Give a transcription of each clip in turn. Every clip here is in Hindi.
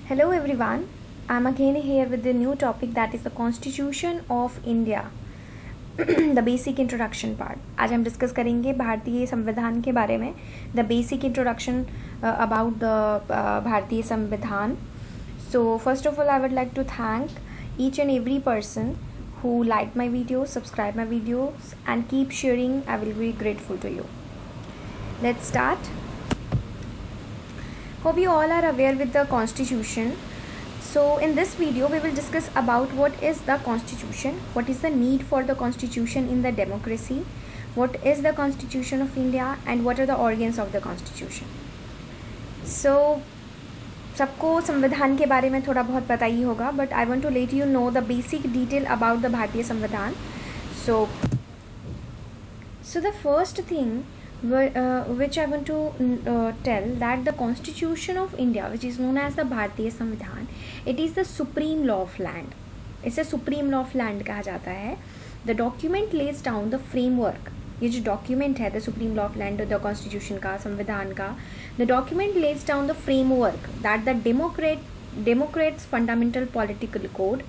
Hello everyone, I'm again here with the new topic that is the Constitution of India. The basic introduction part. आज हम डिस्कस करेंगे भारतीय संविधान के बारे में. The basic introduction about the भारतीय संविधान. So first of all, I would like to thank each and every person who liked my videos, subscribe my videos, and keep sharing. I will be grateful to you. Let's start. Hope you all are aware with the Constitution. So in this video we will discuss about what is the Constitution, what is the need for the Constitution in the democracy, what is the Constitution of India, and what are the organs of the Constitution. So सबको संविधान के बारे में थोड़ा बहुत पता ही होगा, but I want to let you know the basic detail about the भारतीय संविधान. So the first thing which I want to tell that the Constitution of India, which is known as the भारतीय संविधान, it is the supreme law of land. इसे supreme law of land कहा जाता है. The document lays down the framework. ये जो document है the supreme law of land, the constitution का, संविधान का, the document lays down the framework that the democrats fundamental political code,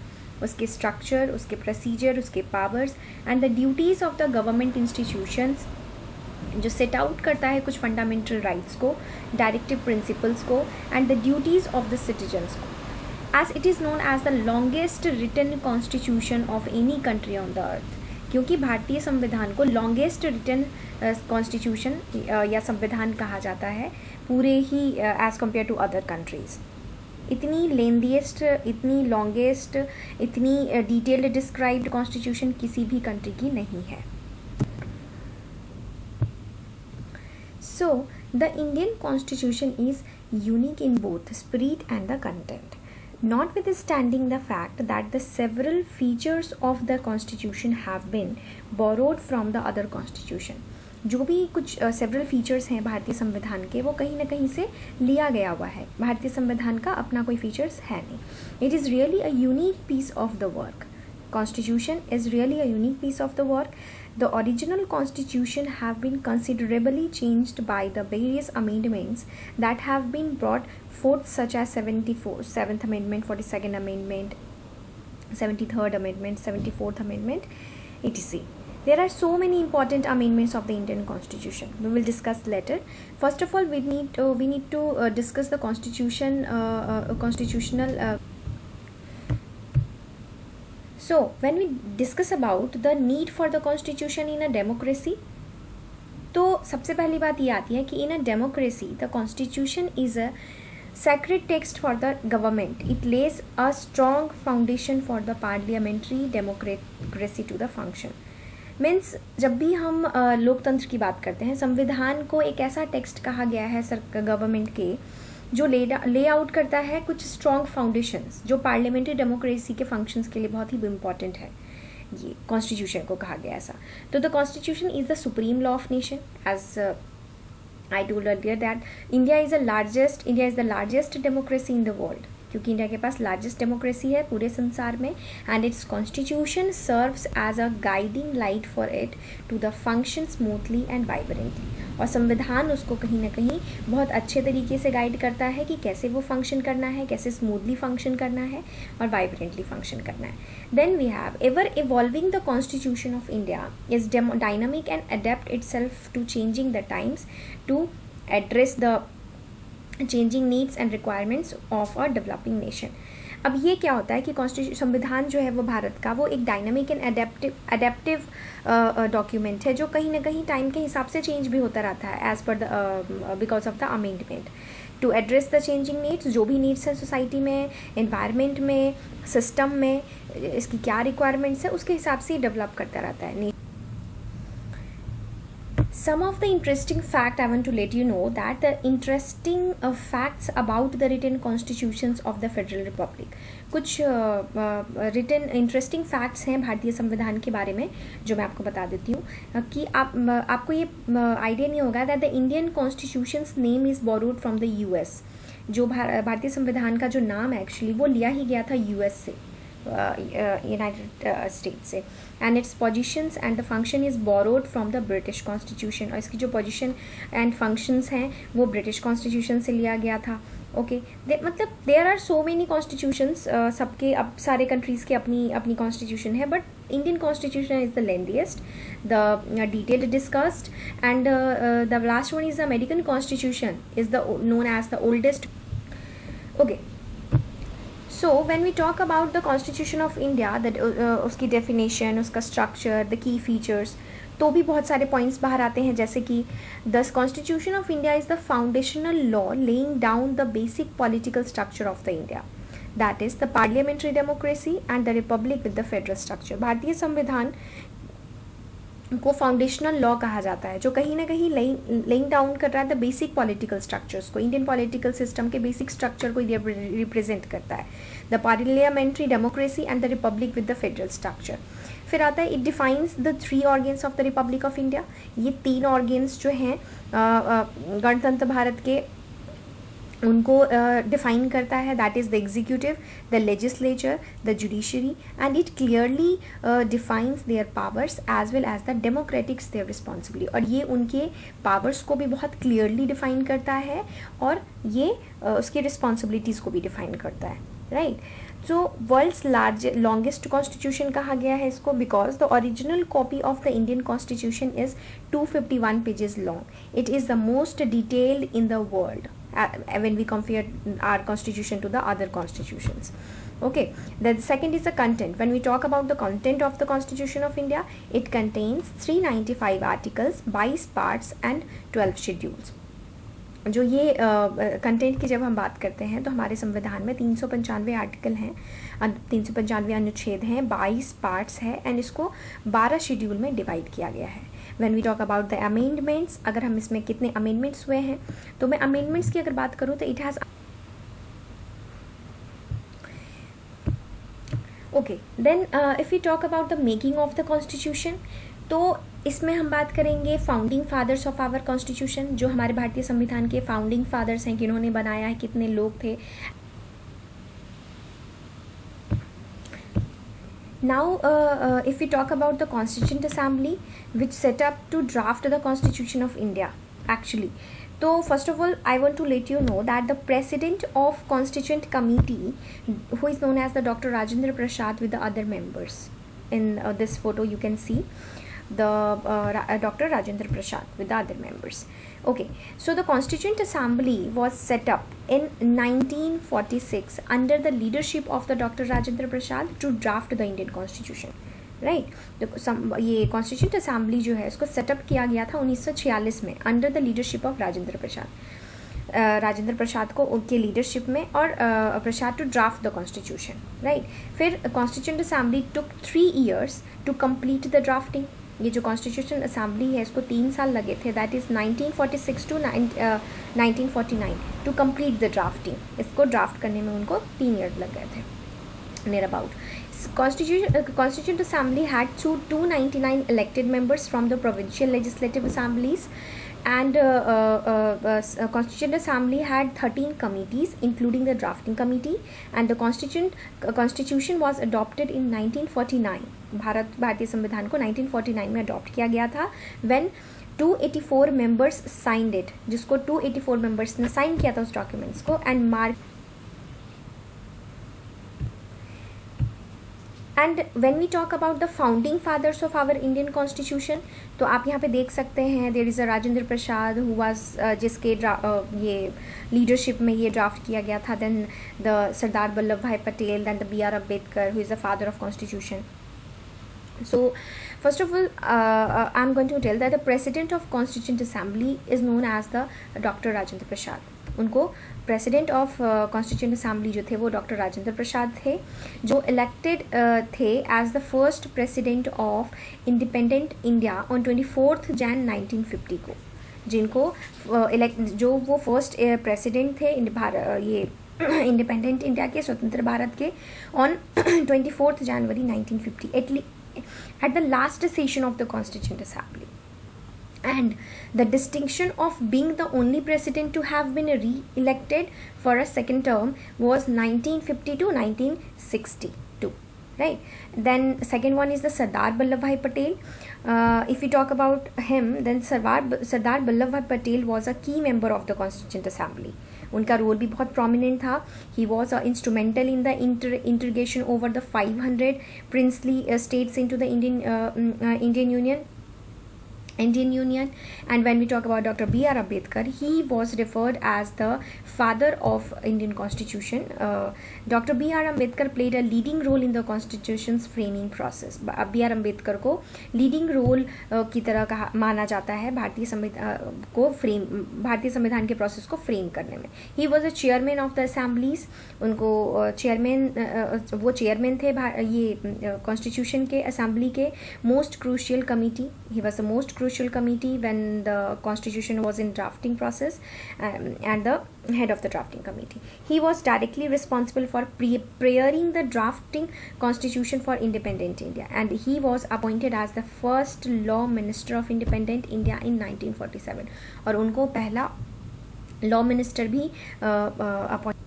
उसके structure, उसके procedure, उसके powers and the duties of the government institutions, जो सेट आउट करता है कुछ फंडामेंटल राइट्स को, डायरेक्टिव प्रिंसिपल्स को and the duties of the citizens को. As it is known as the longest written constitution of any country on the earth. क्योंकि भारतीय संविधान को लॉन्गेस्ट रिटन कॉन्स्टिट्यूशन या संविधान कहा जाता है पूरे ही as compare to other countries. इतनी लेंदीएस्ट, इतनी लॉन्गेस्ट, इतनी डिटेल्ड डिस्क्राइब्ड कॉन्स्टिट्यूशन किसी भी कंट्री की नहीं है. So, the Indian Constitution is unique in both spirit and the content, notwithstanding the fact that the several features of the Constitution have been borrowed from the other Constitution. जो भी कुछ several features हैं भारतीय संविधान के, वो कहीं ना कहीं से लिया गया हुआ है. भारतीय संविधान का अपना कोई features है नहीं. It is really a unique piece of the work. Constitution is really a unique piece of the work. The original constitution have been considerably changed by the various amendments that have been brought forth, such as 7th Amendment, 42nd Amendment, 73rd Amendment, 74th Amendment, etc. There are so many important amendments of the Indian Constitution. We will discuss later. First of all, we need to discuss the constitutional. So when we discuss about the need for the constitution in a democracy, तो सबसे पहली बात ये आती है कि in a democracy the constitution is a sacred text for the government. It lays a strong foundation for the parliamentary democracy to the function. Means जब भी हम लोकतंत्र की बात करते हैं, संविधान को एक ऐसा टेक्स्ट कहा गया है गवर्नमेंट के जो ले आउट करता है कुछ स्ट्रॉन्ग फाउंडेशंस जो पार्लियामेंट्री डेमोक्रेसी के फंक्शंस के लिए बहुत ही इम्पॉर्टेंट है. ये कॉन्स्टिट्यूशन को कहा गया ऐसा. तो the constitution is the supreme law of nation. As I told earlier that India is the largest democracy in the world, क्योंकि इंडिया के पास लार्जेस्ट डेमोक्रेसी है पूरे संसार में. And its constitution serves as a guiding light for it to the function smoothly and vibrantly. और संविधान उसको कहीं ना कहीं बहुत अच्छे तरीके से गाइड करता है कि कैसे वो फंक्शन करना है, कैसे स्मूथली फंक्शन करना है और वाइब्रेंटली फंक्शन करना है. Then we have ever evolving the constitution of India is dynamic and adapt itself to changing the times to address the changing needs and requirements of a developing nation. अब ये क्या होता है कि कॉन्स्टिट्यूशन संविधान जो है वो भारत का वो एक डायनामिक एंड अडेप्टिव डॉक्यूमेंट है जो कहीं ना कहीं टाइम के हिसाब से चेंज भी होता रहता है एज पर the because of the amendment to address the changing needs. जो भी नीड्स हैं सोसाइटी में, एनवायरनमेंट में, सिस्टम में, इसकी क्या रिक्वायरमेंट्स है उसके हिसाब से डेवलप करता रहता है. Some of the interesting fact I want to let you know that the interesting facts about the written constitutions of the Federal Republic. कुछ written interesting facts हैं भारतीय संविधान के बारे में जो मैं आपको बता देती हूँ कि आपको ये आइडिया नहीं होगा that the Indian Constitution's name is borrowed from the US. जो भारतीय संविधान का जो नाम है एक्चुअली वो लिया ही गया था US से, यूनाइटेड स्टेट्स से. And it's positions and the function is borrowed from the British constitution. और इसकी जो पोजिशन एंड फंक्शंस हैं वो ब्रिटिश कॉन्स्टिट्यूशन से लिया गया था. ओके, मतलब there are so many constitutions, सबके अब सारे कंट्रीज़ की अपनी अपनी कॉन्स्टिट्यूशन है, but Indian constitution is the lengthiest, the detailed discussed, and the last one is the American constitution is the known as the oldest. Okay, so when we talk about the constitution of India, that उसकी डेफिनेशन, उसका स्ट्रक्चर, द की फीचर्स, तो भी बहुत सारे पॉइंट्स बाहर आते हैं, जैसे कि the constitution of India is the foundational law laying down the basic political structure of the India, that is the parliamentary democracy and the Republic with the federal structure. भारतीय संविधान को फाउंडेशनल लॉ कहा जाता है, जो कहीं ना कहीं लेइंग डाउन कर रहा है द बेसिक पॉलिटिकल स्ट्रक्चर्स को, इंडियन पॉलिटिकल सिस्टम के बेसिक स्ट्रक्चर को रिप्रेजेंट करता है. The parliamentary democracy and the Republic with the federal structure. फिर आता है, it defines the 3 organs of the Republic of India. ये 3 ऑर्गेन्स जो हैं गणतंत्र भारत के, उनको डिफाइन करता है. That is the executive, the legislature, the judiciary, and it clearly defines their powers as well as the democratics their responsibility. और ये उनके पावर्स को भी बहुत क्लियरली डिफाइन करता है, और ये उसकी रिस्पॉन्सिबिलिटीज़ को भी डिफाइन करता है, राइट. जो वर्ल्ड्स लॉन्गेस्ट कॉन्स्टिट्यूशन कहा गया है इसको, because the original copy of the Indian constitution is 251 pages long. It is the most detailed in the world when we compare our constitution to the other constitutions. Okay, the second is the content. When we talk about the content of the Constitution of India, it contains 395 articles, 22 parts and 12 schedules. जो ये कंटेंट की जब हम बात करते हैं, तो हमारे संविधान में 395 आर्टिकल हैं, 395 अनुच्छेद हैं, 22 पार्ट्स हैं, एंड इसको 12 शेड्यूल में डिवाइड किया गया है. When we talk about the amendments, अगर हम इसमें कितने अमेंडमेंट्स हुए हैं, तो मैं अमेंडमेंट्स की अगर बात करूँ तो it has okay. Then if you talk about the making of the constitution, तो इसमें हम बात करेंगे founding fathers of our constitution, जो हमारे भारतीय संविधान के फाउंडिंग फादर्स हैं, किन्होंने बनाया है, कितने लोग थे. Now, if we talk about the Constituent Assembly, which set up to draft the Constitution of India, actually. So, first of all, I want to let you know that the President of Constituent Committee, who is known as the Dr. Rajendra Prasad with the other members. In this photo, you can see the Dr. Rajendra Prasad with the other members. Okay, so the Constituent Assembly was set up in 1946 under the leadership of the Dr. Rajendra Prasad to draft the Indian Constitution. Right. तो ये कॉन्स्टिट्यूंट असेंबली जो है, इसको सेटअप किया गया था 1946 में under the leadership of Rajendra Prasad. Rajendra Prasad को उनके लीडरशिप में, और Prasad to draft the constitution, right. फिर constituent assembly took 3 years to complete the drafting. ये जो कॉन्स्टिट्यूशन असेंबली है, इसको 3 साल लगे थे, that is 1946 to 1949 to complete the drafting. इसको ड्राफ्ट करने में उनको 3 years लग गए थे near about. Constituent Assembly had 299 elected members from the provincial legislative assemblies, and Constituent Assembly had 13 committees including the drafting committee, and the constitution was adopted in 1949. भारतीय संविधान को 1949 में अडॉप्ट किया गया था, when 284 members signed it, जिसको 284 members ने साइन किया था उस डॉक्यूमेंट्स को, and mark. And when we talk about the founding fathers of our Indian constitution, तो आप यहाँ पे देख सकते हैं, there is a Rajendra Prasad who was, जिसके ये लीडरशिप में ये ड्राफ्ट किया गया था. Then the Sardar Vallabh Bhai Patel, then the B.R. Ambedkar who is the father of constitution. So first of all, I'm going to tell that the president of Constituent Assembly is known as the Dr. Rajendra Prasad. उनको प्रेसिडेंट ऑफ कॉन्स्टिट्यूंट असेंबली जो थे वो डॉक्टर राजेंद्र प्रसाद थे, जो इलेक्टेड थे as the first president of independent India on 24 Jan 1950 को, जिनको जो वो फर्स्ट प्रेसिडेंट थे ये इंडिपेंडेंट इंडिया के, स्वतंत्र भारत के, on 24 January 1950 at the last session of the Constituent Assembly. And the distinction of being the only president to have been re-elected for a second term was 1950 to 1962. right? Then second one is the Sardar Vallabhbhai Patel. If we talk about him, then Sardar Vallabhbhai Patel was a key member of the Constituent Assembly. उनका रोल भी बहुत प्रोमिनेंट था. He was instrumental in the integration over the 500 princely states into the Indian Union. And when we talk about Dr. B.R. Ambedkar, he was referred as the father of Indian Constitution. Dr. B.R. Ambedkar played a leading role in the Constitution's framing process. B.R. Ambedkar को leading role की तरह कहा माना जाता है भारतीय संविधान के प्रोसेस को फ्रेम करने में. He was a chairman of the assemblies. उनको वो चेयरमैन थे ये कॉन्स्टिट्यूशन के असेंबली के most crucial committee. He was the most crucial committee when the constitution was in drafting process, and the head of the drafting committee. He was directly responsible for preparing the drafting constitution for independent India, and he was appointed as the first law minister of independent India in 1947. और उनको पहला law minister भी appointed.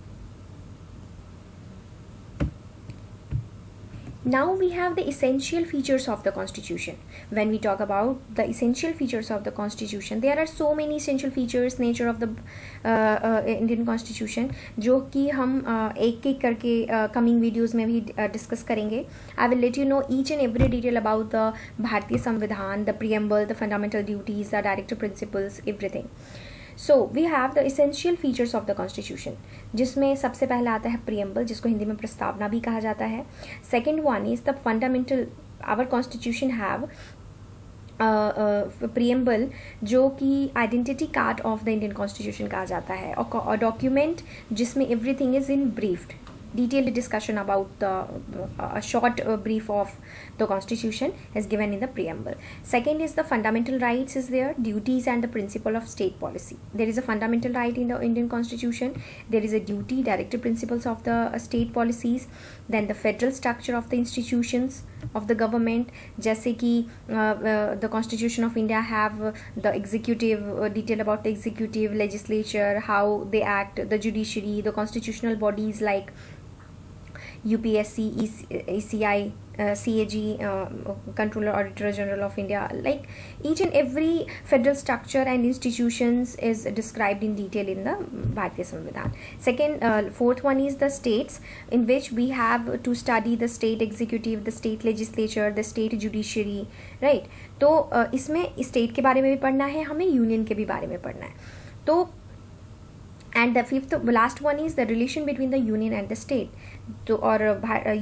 Now we have the essential features of the constitution. When we talk about the essential features of the constitution, there are so many essential features nature of the Indian constitution जो कि हम एक एक करके coming videos में भी discuss करेंगे. I will let you know each and every detail about the भारतीय संविधान, the preamble, the fundamental duties, the directive principles, everything. So we have the essential features of the constitution, जिसमें सबसे पहला आता है preamble, जिसको हिंदी में प्रस्तावना भी कहा जाता है. Second one is the fundamental. Our constitution have preamble जो कि identity card of the Indian constitution कहा जाता है, और document जिसमें everything is in briefed. Detailed discussion about a short brief of the constitution is given in the preamble. Second is the fundamental rights is there, duties and the principle of state policy. There is a fundamental right in the Indian constitution. There is a duty, directive principles of the state policies. Then the federal structure of the institutions of the government, जैसे कि the constitution of India have the executive, detail about the executive, legislature, how they act, the judiciary, the constitutional bodies like UPSC, ECI, CAG, Controller Auditor General of India. Like each and every federal structure and institutions is described in detail in the Bharatiya Samvidhan. Second, fourth one is the states, in which we have to study the state executive, the state legislature, the state judiciary, right? तो इसमें स्टेट के बारे में भी पढ़ना है हमें, यूनियन के भी बारे में पढ़ना है. तो and the fifth last one is the relation between the union and the state. तो और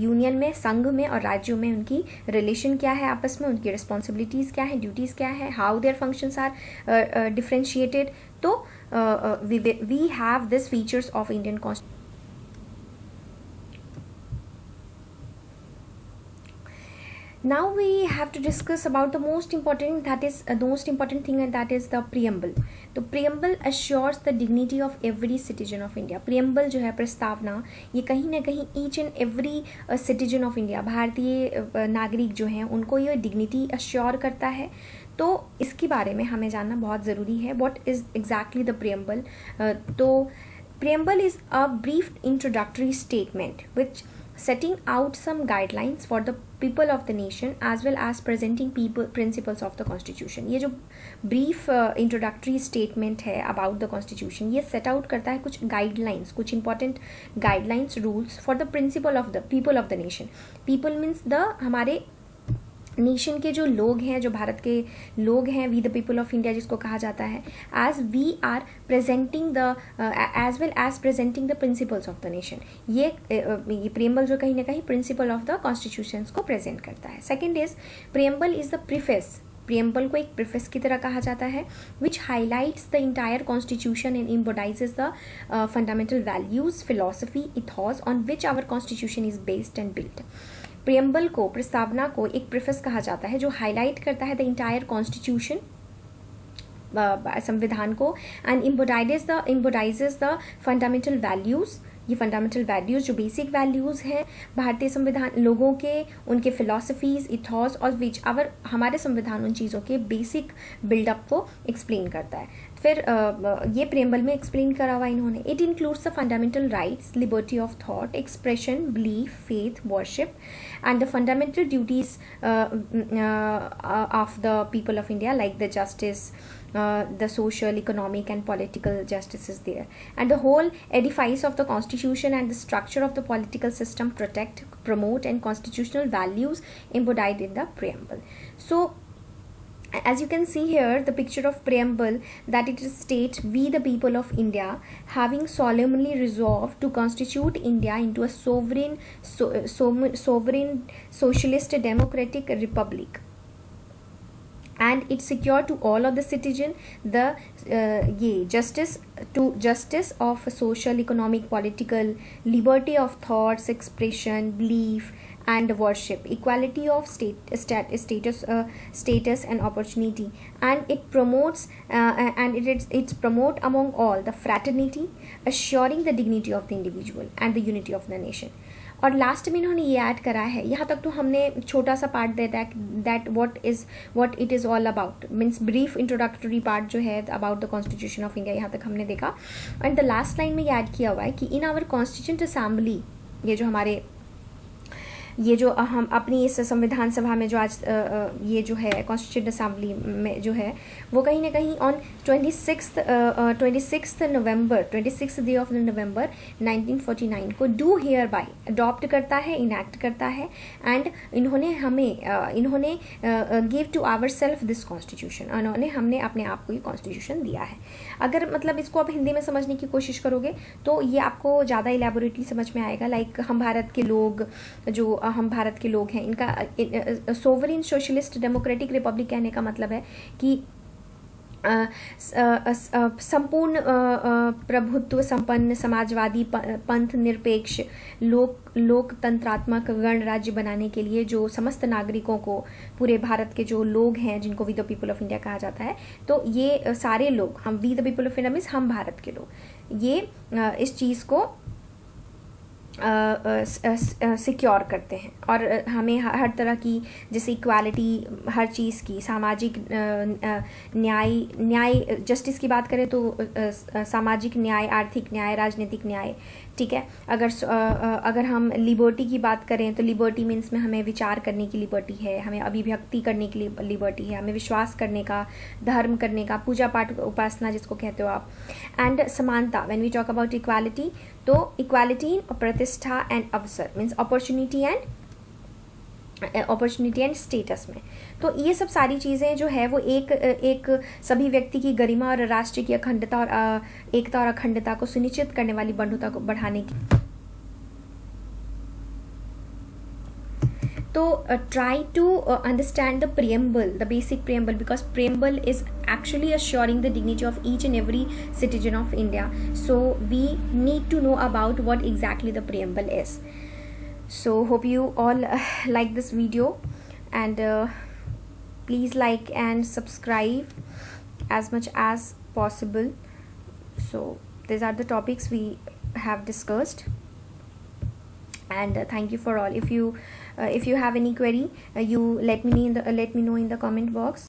यूनियन में, संघ में और राज्यों में उनकी रिलेशन क्या है आपस में, उनकी रिस्पॉन्सिबिलिटीज़ क्या है, ड्यूटीज़ क्या है, how their functions are differentiated. तो we have this features of Indian constitution. Now we have to discuss about the most important thing, and that is the preamble. तो preamble assures the dignity of every citizen of India. preamble जो है, प्रस्तावना, ये कहीं ना कहीं each and every citizen of India, भारतीय नागरिक जो हैं, उनको ये dignity assure करता है. तो इसके बारे में हमें जानना बहुत ज़रूरी है. What is exactly the preamble? तो preamble is a brief introductory statement which setting out some guidelines for the people of the nation as well as presenting principles of the constitution. ये जो brief introductory statement है about the constitution, ये set out करता है कुछ guidelines, कुछ important guidelines, rules for the principle of the people of the nation. People means the हमारे नेशन के जो लोग हैं, जो भारत के लोग हैं, we the people of India जिसको कहा जाता है, as we are presenting the as well as presenting the principles of the nation. ये प्रियम्बल जो कहीं ना कहीं प्रिंसिपल ऑफ द कॉन्स्टिट्यूशन को प्रेजेंट करता है. Second is preamble is the preface. Preamble को एक प्रीफेस की तरह कहा जाता है, which highlights the entire constitution and embodies the fundamental values, philosophy, ethos on which our constitution is based and built. Preamble को, प्रस्तावना को एक प्रीफेस कहा जाता है जो हाईलाइट करता है द इंटायर कॉन्स्टिट्यूशन, संविधान को, एंड इम्बोडाइजेस द फंडामेंटल वैल्यूज़. ये फंडामेंटल वैल्यूज़ जो बेसिक वैल्यूज़ हैं भारतीय संविधान, लोगों के, उनके फिलोसफीज़, इथॉस और विच आवर, हमारे संविधान उन चीज़ों के बेसिक बिल्डअप को एक्सप्लेन करता है. फिर ये प्रेम्बल में एक्सप्लेन करा हुआ इन्होंने, it includes the fundamental rights, liberty of thought, expression, belief, faith, worship and the fundamental duties of the people of India, like the justice, the social, economic and political justice is there, and the whole edifice of the constitution and the structure of the political system protect, promote and constitutional values embodied in the preamble. So as you can see here, the picture of preamble, that it states, we the people of India having solemnly resolved to constitute India into a sovereign socialist democratic republic, and it's secure to all of the citizen the justice of social, economic, political, liberty of thoughts, expression, belief and worship, equality of status and opportunity, and it promotes it's promote among all the fraternity, assuring the dignity of the individual and the unity of the nation. और लास्ट में इन्होंने ये ऐड करा है, यहाँ तक तो हमने छोटा सा पार्ट देता है that what it is all about, means brief introductory part जो है about the constitution of India, यहाँ तक हमने देखा. एंड द लास्ट लाइन में ये ऐड किया हुआ है कि इन आवर कॉन्स्टिट्यूंट असेंबली, ये जो हम अपनी इस संविधान सभा में जो आज ये जो है कॉन्स्टिट्यूंट असेंबली में जो है, वो कहीं ना कहीं on 26 November 26 day of November 1949 को डू हियर बाय अडॉप्ट करता है, इनैक्ट करता है. एंड इन्होंने give to our self this constitution, हमने अपने आप को ये कॉन्स्टिट्यूशन दिया है. अगर मतलब इसको आप हिंदी में समझने की कोशिश करोगे तो ये आपको ज़्यादा इलेबोरेटली समझ में आएगा. लाइक हम भारत के लोग हैं, इनका सोवरेन सोशलिस्ट डेमोक्रेटिक रिपब्लिक कहने का मतलब है कि संपूर्ण प्रभुत्व संपन्न समाजवादी पंथ निरपेक्ष लोकतंत्रात्मक गणराज्य बनाने के लिए जो समस्त नागरिकों को, पूरे भारत के जो लोग हैं जिनको we the people of India कहा जाता है, तो ये सारे लोग, हम we the people of India means हम भारत के लोग, ये इस चीज़ को सिक्योर करते हैं. और हमें हर तरह की, जैसे इक्वालिटी, हर चीज़ की, सामाजिक न्याय जस्टिस की बात करें तो सामाजिक न्याय, आर्थिक न्याय, राजनीतिक न्याय, ठीक है. अगर हम लिबर्टी की बात करें तो लिबर्टी मीन्स में हमें विचार करने की लिबर्टी है, हमें अभिव्यक्ति करने की लिबर्टी है, हमें विश्वास करने का, धर्म करने का, पूजा पाठ उपासना जिसको कहते हो आप. एंड समानता, when we talk about equality, तो इक्वालिटी, प्रतिष्ठा एंड अवसर मीन्स अपॉर्चुनिटी एंड स्टेटस में. तो ये सब सारी चीज़ें जो है वो एक सभी व्यक्ति की गरिमा और राष्ट्र की अखंडता और एकता और अखंडता को सुनिश्चित करने वाली बंधुता को बढ़ाने की. तो try to understand the preamble, the basic preamble, because preamble is actually assuring the dignity of each and every citizen of India. So we need to know about what exactly the preamble is. So hope you all like this video, and please like and subscribe as much as possible. So these are the topics we have discussed, and thank you for all. If you have any query, you let me know in the comment box.